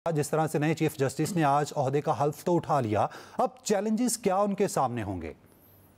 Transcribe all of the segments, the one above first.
जिस तरह से नए चीफ जस्टिस ने आज ओहदे का हल्फ तो उठा लिया, अब चैलेंजेस क्या उनके सामने होंगे?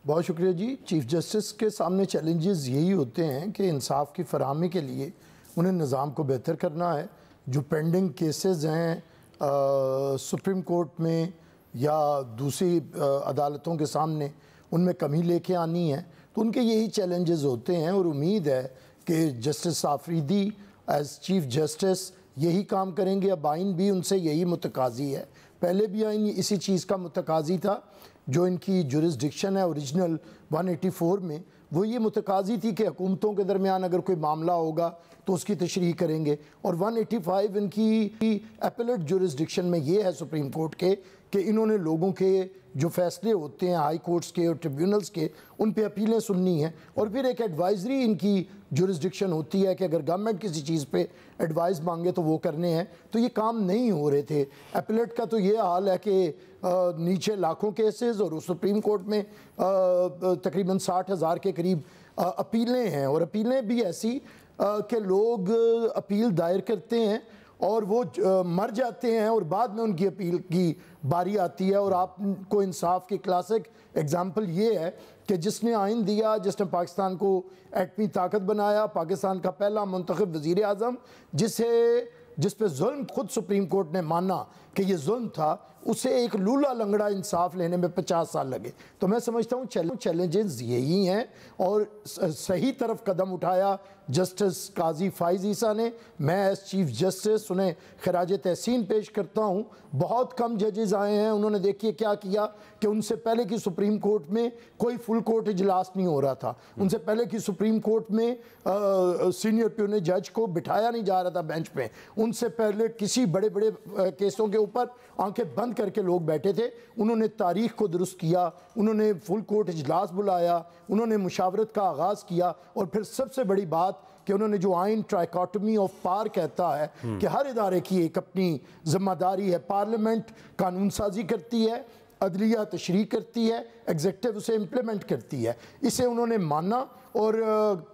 बहुत शुक्रिया जी। चीफ जस्टिस के सामने चैलेंजेस यही होते हैं कि इंसाफ की फराहमी के लिए उन्हें निज़ाम को बेहतर करना है। जो पेंडिंग केसेस हैं सुप्रीम कोर्ट में या दूसरी अदालतों के सामने, उनमें कमी लेके आनी है। तो उनके यही चैलेंजेस होते हैं और उम्मीद है कि justice Afridi as chief justice यही काम करेंगे। अब आइन भी उनसे यही मुतकाजी है, पहले भी आइन इसी चीज़ का मुतकाजी था। जो इनकी जुरिस्डिक्शन है ओरिजिनल 184 में, वो ये मुतकाजी थी कि हुकूमतों के दरमियान अगर कोई मामला होगा तो उसकी तशरीह करेंगे। और 185 इनकी एपेलेट जुरिस्डिक्शन में ये है सुप्रीम कोर्ट के कि इन्होंने लोगों के जो फैसले होते हैं हाई कोर्ट्स के और ट्रिब्यूनल्स के, उन पे अपीलें सुननी हैं। और फिर एक एडवाइजरी इनकी जुरिस्डिक्शन होती है कि अगर गवर्नमेंट किसी चीज़ पे एडवाइस मांगे तो वो करने हैं। तो ये काम नहीं हो रहे थे। एपेलेट का तो ये हाल है कि नीचे लाखों केसेस और सुप्रीम कोर्ट में तकरीबन 60,000 के करीब अपीलें हैं। और अपीलें भी ऐसी कि लोग अपील दायर करते हैं और वो मर जाते हैं और बाद में उनकी अपील की बारी आती है। और आपको इंसाफ की क्लासिक एग्जाम्पल ये है कि जिसने आइन दिया, जिसने पाकिस्तान को एटमी ताकत बनाया, पाकिस्तान का पहला मुंतखब वज़ीर आज़म, जिस पे जुल्म खुद सुप्रीम कोर्ट ने माना कि ये जुल्म था, उसे एक लूला लंगड़ा इंसाफ लेने में 50 साल लगे। तो मैं समझता हूँ चैलेंजेस यही हैं। और सही तरफ कदम उठाया जस्टिस काजी फाइज ईसा ने। मैं एज चीफ जस्टिस उन्हें खराज तहसीन पेश करता हूँ। बहुत कम जजेस आए हैं, उन्होंने देखिए क्या किया कि उनसे पहले की सुप्रीम कोर्ट में कोई फुल कोर्ट इजलास नहीं हो रहा था। उनसे पहले की सुप्रीम कोर्ट में सीनियर प्यूने जज को बिठाया नहीं जा रहा था बेंच पे। उनसे पहले किसी बड़े बड़े केसों के ऊपर आंखें बंद करके लोग बैठे थे। उन्होंने तारीख को दुरुस्त किया, उन्होंने फुल कोर्ट इजलास बुलाया, उन्होंने मुशावरत का आगाज़ किया। और फिर सबसे बड़ी बात कि उन्होंने जो आइन ट्राइकोटमी ऑफ पावर कहता है कि हर इदारे की एक अपनी जिम्मेदारी है। पार्लियामेंट कानून साजी करती है, अदलिया तशरीह करती है, एग्जीक्यूटिव उसे इम्प्लीमेंट करती है। इसे उन्होंने माना और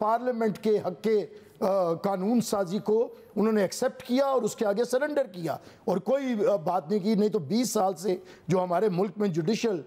पार्लियामेंट के हक के कानून साजी को उन्होंने एक्सेप्ट किया और उसके आगे सरेंडर किया और कोई बात नहीं की। नहीं तो 20 साल से जो हमारे मुल्क में जुडिशल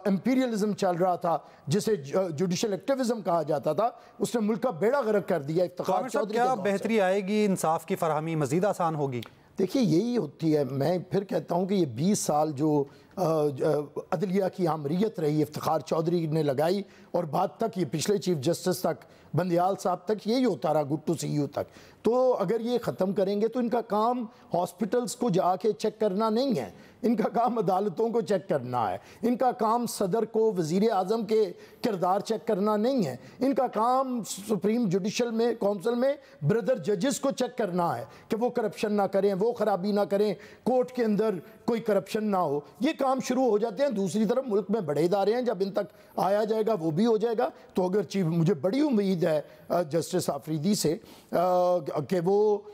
एम्पीरियलिज्म चल रहा था, जिसे जुडिशल एक्टिविज्म कहा जाता था, उसने मुल्क का बेड़ा गर्क कर दिया। इफ्तिखार चौधरी, क्या बेहतरी आएगी, इंसाफ की फराहमी मजीद आसान होगी? देखिए यही होती है। मैं फिर कहता हूँ कि ये 20 साल जो अदलिया की आमरीत रही, इफ्तिखार चौधरी ने लगाई और बाद तक ये पिछले चीफ जस्टिस तक, बंदियाल साहब तक यही होता रहा, गुड टू सी यू तक। तो अगर ये ख़त्म करेंगे तो इनका काम हॉस्पिटल्स को जाके चेक करना नहीं है, इनका काम अदालतों को चेक करना है। इनका काम सदर को, वज़ीर आज़म के किरदार चेक करना नहीं है। इनका काम सुप्रीम जुडिशल में काउंसिल में ब्रदर जजेस को चेक करना है कि वो करप्शन ना करें, वो खराबी ना करें, कोर्ट के अंदर कोई करप्शन ना हो। ये काम शुरू हो जाते हैं। दूसरी तरफ मुल्क में बड़े इदारे हैं, जब इन तक आया जाएगा वो भी हो जाएगा। तो अगर चीफ, मुझे बड़ी उम्मीद है जस्टिस आफरीदी से कि वो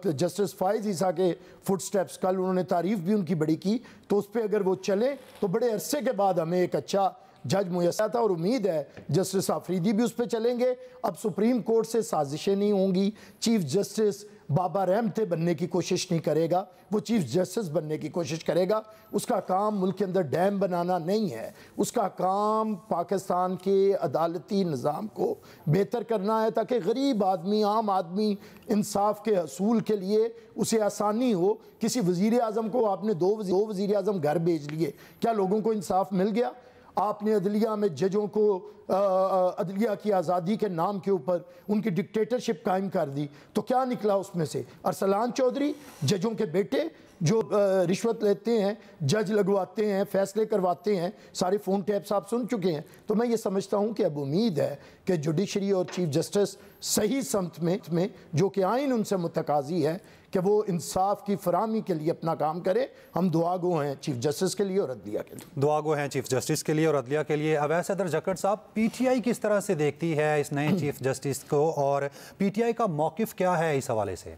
जस्टिस फाइज ईसा के फुटस्टेप्स, कल उन्होंने तारीफ भी उनकी बड़ी की, तो उस पर अगर वो चले तो बड़े अरसे के बाद हमें एक अच्छा जज मुयस्सर था। और उम्मीद है जस्टिस आफरीदी भी उस पर चलेंगे। अब सुप्रीम कोर्ट से साजिशें नहीं होंगी। चीफ जस्टिस बाबा रहमते बनने की कोशिश नहीं करेगा, वो चीफ जस्टिस बनने की कोशिश करेगा। उसका काम मुल्क के अंदर डैम बनाना नहीं है, उसका काम पाकिस्तान के अदालती निज़ाम को बेहतर करना है ताकि गरीब आदमी, आम आदमी इंसाफ के हसूल के लिए उसे आसानी हो। किसी वज़ीर आज़म को आपने दो वज़ीर आज़म घर भेज लिए, क्या लोगों को इंसाफ मिल गया? आपने अदलिया में जजों को अदलिया की आज़ादी के नाम के ऊपर उनकी डिक्टेटरशिप कायम कर दी, तो क्या निकला उसमें से? अरसलान चौधरी, जजों के बेटे जो रिश्वत लेते हैं, जज लगवाते हैं, फैसले करवाते हैं, सारे फ़ोन टैप्स आप सुन चुके हैं। तो मैं ये समझता हूँ कि अब उम्मीद है कि जुडिशरी और चीफ जस्टिस सही समत में जो कि आइन उनसे मुतकाजी है कि वो इंसाफ की फराहमी के लिए अपना काम करे। हम दुआ गो हैं चीफ जस्टिस के लिए और अदलिया के लिए। दुआ गो हैं चीफ जस्टिस के लिए और अदलिया के लिए। अवैस सदर जक्कड़ साहब, पीटीआई किस तरह से देखती है इस नए चीफ जस्टिस को और पीटीआई का मौकिफ क्या है इस हवाले से?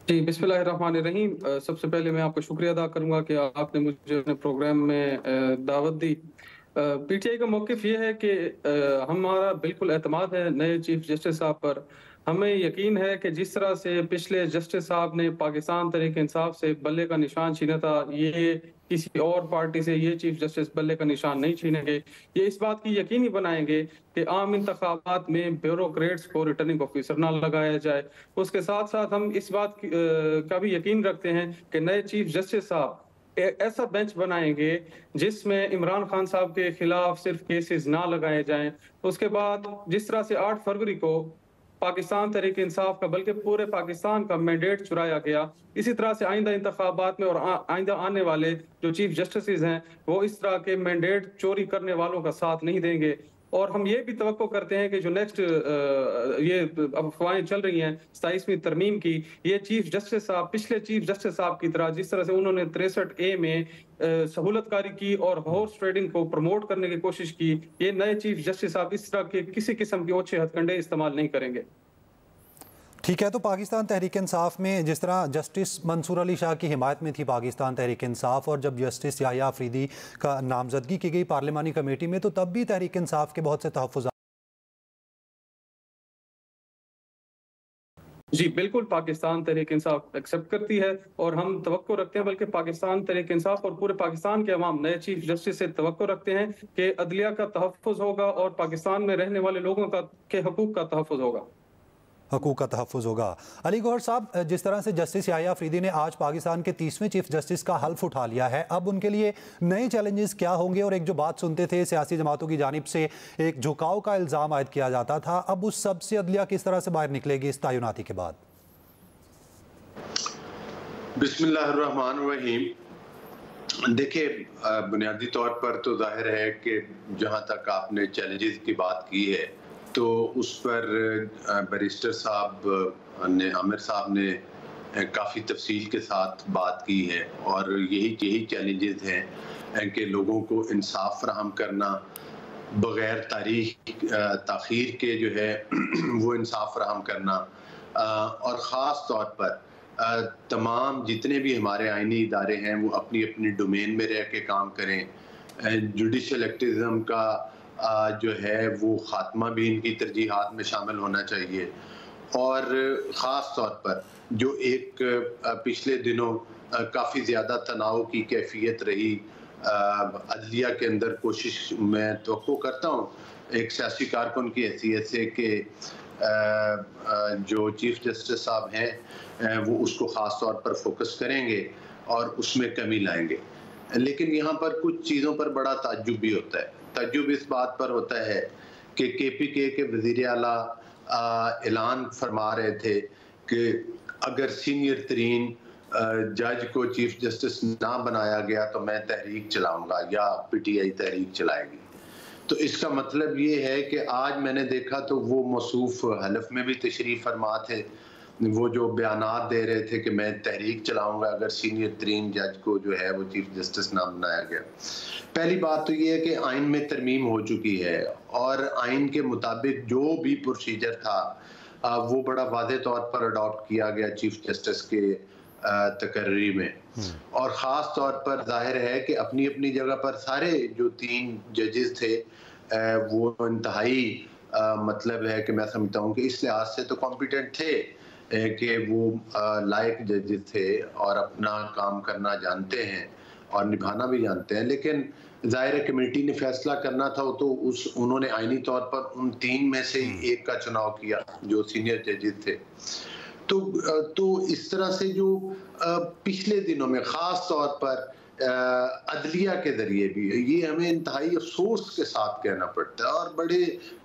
जी, बिस्मिल्लाहिर्रहमानिर्रहीम। सबसे पहले मैं आपका शुक्रिया अदा करूंगा कि आपने मुझे अपने प्रोग्राम में दावत दी। पीटीआई का मौक़िफ़ ये है कि हमारा बिल्कुल एतमाद है नए चीफ जस्टिस साहब पर हमें यकीन है कि जिस तरह से पिछले जस्टिस साहब ने पाकिस्तान तहरीक इंसाफ से बल्ले का निशान छीना था, ये किसी और पार्टी से ये चीफ जस्टिस बल्ले का निशान नहीं छीनेंगे। ये इस बात की यकीनी बनाएंगे कि आम इंतखाबात में ब्यूरोक्रेट्स को रिटर्निंग ऑफिसर ना लगाया जाए। उसके साथ साथ हम इस बात का भी यकीन रखते हैं कि नए चीफ जस्टिस साहब ऐसा बेंच बनाएंगे जिसमें इमरान खान साहब के खिलाफ सिर्फ केसेस ना लगाए जाएं। उसके बाद जिस तरह से 8 फरवरी को पाकिस्तान तहरीक इंसाफ का बल्कि पूरे पाकिस्तान का मैंडेट चुराया गया, इसी तरह से आइंदा इंतखाबात में और आइंदा आने वाले जो चीफ जस्टिस हैं वो इस तरह के मैंडेट चोरी करने वालों का साथ नहीं देंगे। और हम ये भी तवक्को करते हैं कि जो नेक्स्ट ये अफवाहें चल रही हैं 27वीं तरमीम की, ये चीफ जस्टिस साहब पिछले चीफ जस्टिस साहब की तरह जिस तरह से उन्होंने 63A में सहूलतकारी की और हॉर्स ट्रेडिंग को प्रमोट करने की कोशिश की, ये नए चीफ जस्टिस साहब इस तरह के किसी किस्म के ओछे हथकंडे इस्तेमाल नहीं करेंगे। ठीक है, तो पाकिस्तान तहरीक इंसाफ में जिस तरह जस्टिस मंसूर अली शाह की हिमायत में थी पाकिस्तान तहरीक इंसाफ, और जब जस्टिस याहिया अफरीदी का नामजदगी की गई पार्लिमानी कमेटी में, तो तब भी तहरीक इंसाफ के बहुत से तहफ़्फ़ुज़। जी बिल्कुल, पाकिस्तान तहरीक इंसाफ एक्सेप्ट करती है और हम तवक्को रखते हैं, बल्कि पाकिस्तान तहरीक इंसाफ और पूरे पाकिस्तान के अवाम नए चीफ जस्टिस से तवक्को रखते हैं कि अदलिया का तहफ़्फ़ुज़ होगा और पाकिस्तान में रहने वाले लोगों के हकूक़ का तहफ़्फ़ुज़ होगा। हकूक़ का तहफ़्फ़ुज़ होगा। अली गौहर साहब, जिस तरह से जस्टिस याहिया अफरीदी ने आज पाकिस्तान के 30वें चीफ जस्टिस का हल्फ उठा लिया है, अब उनके लिए नए चैलेंजेस क्या होंगे? और एक जो बात सुनते थे सियासी जमातों की जानिब से एक झुकाव का इल्ज़ाम आयद किया जाता था, अब उस सब से अदलिया किस तरह से बाहर निकलेगी इस तयनाती के बाद? बिस्मिल्लाहिर्रहमानिर्रहीम। देखिए, बुनियादी तौर पर तो जाहिर है कि जहाँ तक आपने चैलेंजेस की बात की है तो उस पर बैरिस्टर साहब ने, आमिर साहब ने काफ़ी तफसील के साथ बात की है, और यही चैलेंजेस हैं कि लोगों को इंसाफ फराहम करना, बग़ैर ताख़ीर के जो है वो इंसाफ फराहम करना, और ख़ास तौर पर तमाम जितने भी हमारे आइनी इदारे हैं वो अपनी अपनी डोमेन में रह के काम करें। जुडिशल एक्टिविज़म का जो है वो ख़ात्मा भी इनकी तरजीहात में शामिल होना चाहिए। और ख़ास तौर पर जो एक पिछले दिनों काफ़ी ज़्यादा तनाव की कैफियत रही अदलिया के अंदर, कोशिश मैं तवक्को करता हूँ एक सियासी कारकुन की हैसियत से कि जो चीफ जस्टिस साहब हैं वो उसको ख़ास तौर पर फोकस करेंगे और उसमें कमी लाएंगे। लेकिन यहाँ पर कुछ चीज़ों पर बड़ा ताज्जुब भी होता है। ताज्जुब इस बात पर होता है कि KPK के वज़ीर आला ऐलान फरमा रहे थे कि अगर सीनियर तरीन जज को चीफ जस्टिस ना बनाया गया तो मैं तहरीक चलाऊंगा या PTI तहरीक चलाएगी। तो इसका मतलब ये है कि आज मैंने देखा तो वो मौसूफ हलफ में भी तशरीफ फरमा थे, वो जो बयानात दे रहे थे कि मैं तहरीक चलाऊंगा अगर सीनियर तरीन जज को जो है वो चीफ जस्टिस ना बनाया गया। पहली बात तो ये है कि आइन में तरमीम हो चुकी है और आइन के मुताबिक जो भी प्रोसीजर था वो बड़ा वाज़ेह तौर पर अडॉप्ट किया गया चीफ जस्टिस के तकर्री में। और ख़ास तौर पर जाहिर है कि अपनी अपनी जगह पर सारे जो 3 जजेस थे वो इंतहाई मतलब है कि मैं समझता हूँ कि इस लिहाज से तो कॉम्पिटेंट थे कि वो लायक जजेस थे और अपना काम करना जानते हैं और निभाना भी जानते हैं। लेकिन ज़ाहिर है कमेटी ने फैसला करना था तो उन्होंने आईनी तौर पर उन 3 में से एक का चुनाव किया जो सीनियर जजेस थे। तो इस तरह से जो पिछले दिनों में ख़ास तौर पर अदलिया के ज़रिए भी ये हमें इंतहाई अफसोस के साथ कहना पड़ता है और बड़े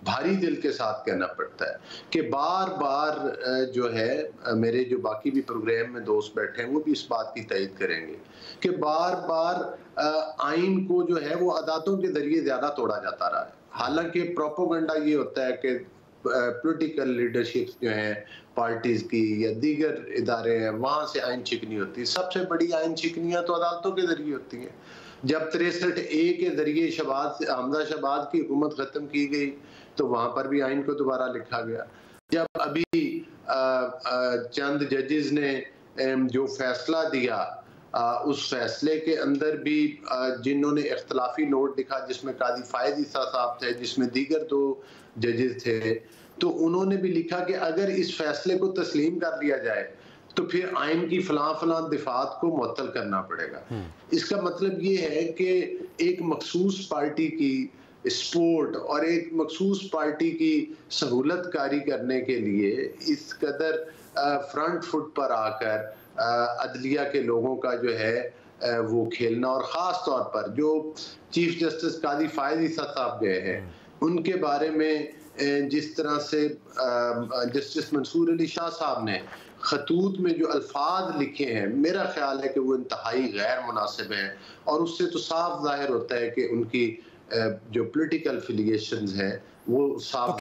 भारी दिल के साथ कहना पड़ता है कि बार बार जो है मेरे जो बाकी भी प्रोग्राम में दोस्त बैठे हैं वो भी इस बात की तईद करेंगे कि बार बार आइन को जो है वो अदातों के ज़रिए ज़्यादा तोड़ा जाता रहा है। हालांकि प्रोपोगंडा ये होता है कि पॉलिटिकल लीडरशिप जो हैं पार्टीज की या दीगर इदारे हैं वहाँ से आइन छिकनी होती है। सबसे बड़ी आइन छिकनियाँ तो अदालतों के जरिए होती हैं। जब 63A के जरिए हमजा शहबाज की हुकूमत ख़त्म की गई तो वहाँ पर भी आइन को दोबारा लिखा गया। जब अभी चंद जजेस ने जो फैसला दिया उस फैसले के अंदर भी जिन्होंने इख्तलाफी नोट लिखा जिसमें काजी फायद ईसा साहब थे, जिसमें दीगर 2 जजेस थे, तो उन्होंने भी लिखा कि अगर इस फैसले को तस्लीम कर लिया जाए तो फिर आइन की फलां दिफात को मुअत्तल करना पड़ेगा। इसका मतलब ये है कि एक मखसूस पार्टी की सपोर्ट और एक मखसूस पार्टी की सहूलत कारी करने के लिए इस कदर फ्रंट फुट पर आकर अदलिया के लोगों का जो है वो खेलना, और ख़ास तौर पर जो चीफ जस्टिस कादी फायद ईसा साहब गए हैं उनके बारे में जिस तरह से जस्टिस मंसूर अली शाह साहब ने खतूत में जो अल्फाज लिखे हैं, मेरा ख्याल है कि वो इंतहाई गैर मुनासिब हैं, और उससे तो साफ जाहिर होता है कि उनकी जो पॉलिटिकल एफिलिएशंस हैं वो साफ